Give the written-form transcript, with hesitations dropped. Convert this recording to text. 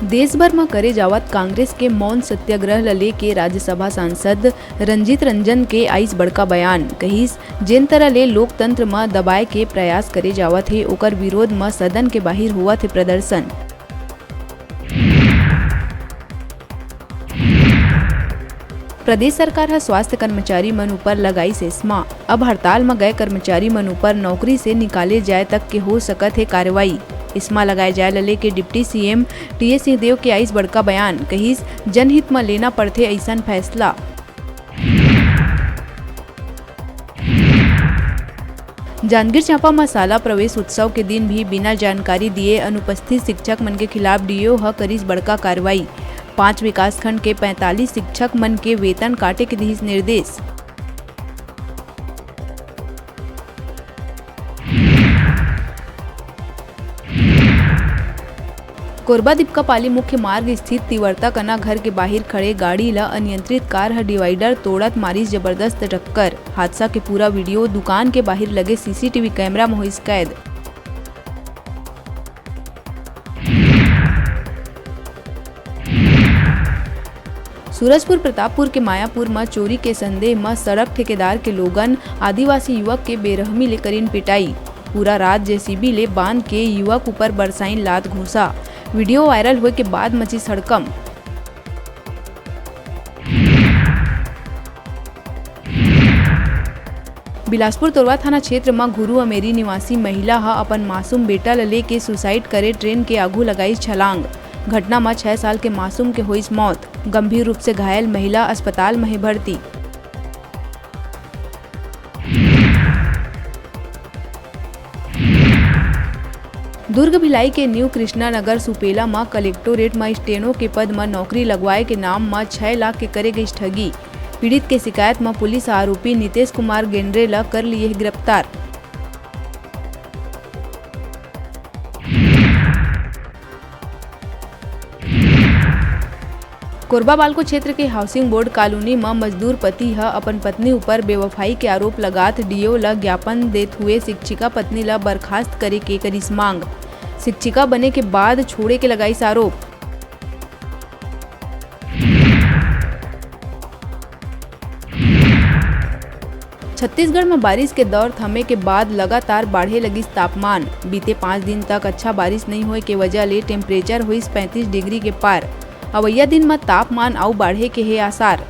देश भर में करे जावत कांग्रेस के मौन सत्याग्रह ल लेके राज्यसभा सांसद रंजीत रंजन के आइस बड़का बयान कहिस। जेन तरह ले लोकतंत्र में दबाए के प्रयास करे जावत है ओकर विरोध में सदन के बाहर हुआ थे प्रदर्शन। प्रदेश सरकार है स्वास्थ्य कर्मचारी मन ऊपर लगाई सेस्मा। अब हड़ताल में गए कर्मचारी मन ऊपर नौकरी से निकाले जाए तक के हो सकत है कार्रवाई। इसमा लगाए जाए लले के डिप्टी सीएम टी.एस. सिंहदेव के आइस बड़का बयान कहिस। जनहित में लेना पड़थे ऐसा फैसला। जांजगीर चांपा मसाला प्रवेश उत्सव के दिन भी बिना जानकारी दिए अनुपस्थित शिक्षक मन के खिलाफ डीओ ह करिस बड़का कार्रवाई। 5 विकासखंड के 45 शिक्षक मन के वेतन काटे के दिस निर्देश। कोरबा दीपकापाली मुख्य मार्ग स्थित तिवर्ता कना घर के बाहर खड़े गाड़ी ला अनियंत्रित कार ह डिवाइडर तोड़त मारिस जबरदस्त टक्कर। हादसा के पूरा वीडियो दुकान के बाहर लगे सीसीटीवी कैमरा में होइस कैद। सूरजपुर प्रतापपुर के मायापुर में चोरी के संदेह में सड़क ठेकेदार के लोगन आदिवासी युवक के बेरहमी ले करीन पिटाई। पूरा रात जेसीबी ले बांध के युवक ऊपर बरसाइन लात घुसा। वीडियो वायरल होए के बाद मची हड़कंप। बिलासपुर तोरवा थाना क्षेत्र में गुरु अमेरी निवासी महिला हा अपन मासूम बेटा ल लेके सुसाइड करे ट्रेन के आगू लगाई छलांग। घटना में 6 साल के मासूम के हुई मौत। गंभीर रूप से घायल महिला अस्पताल में है भर्ती। दुर्ग भिलाई के न्यू कृष्णानगर सुपेला में कलेक्टोरेट में स्टेनो के पद में नौकरी लगवाए के नाम में 6 लाख के करे गई ठगी। पीड़ित के शिकायत में पुलिस आरोपी नीतीश कुमार गेंद्रे ला कर लिए गिरफ्तार। कोरबा बालको क्षेत्र के हाउसिंग बोर्ड कॉलोनी में मजदूर पति है अपन पत्नी ऊपर बेवफाई के आरोप लगात डीओ ला ज्ञापन देते हुए शिक्षिका पत्नी ला बर्खास्त करे के करिस मांग। शिक्षिका बने के बाद छोड़े के लगाइस आरोप। छत्तीसगढ़ में बारिश के दौर थमे के बाद लगातार बढ़े लगिस तापमान। बीते 5 दिन तक अच्छा बारिश नहीं होए के वजह ले टेम्परेचर हुई 35 डिग्री के पार। अवैया दिन में तापमान आउ बढ़े के है आसार।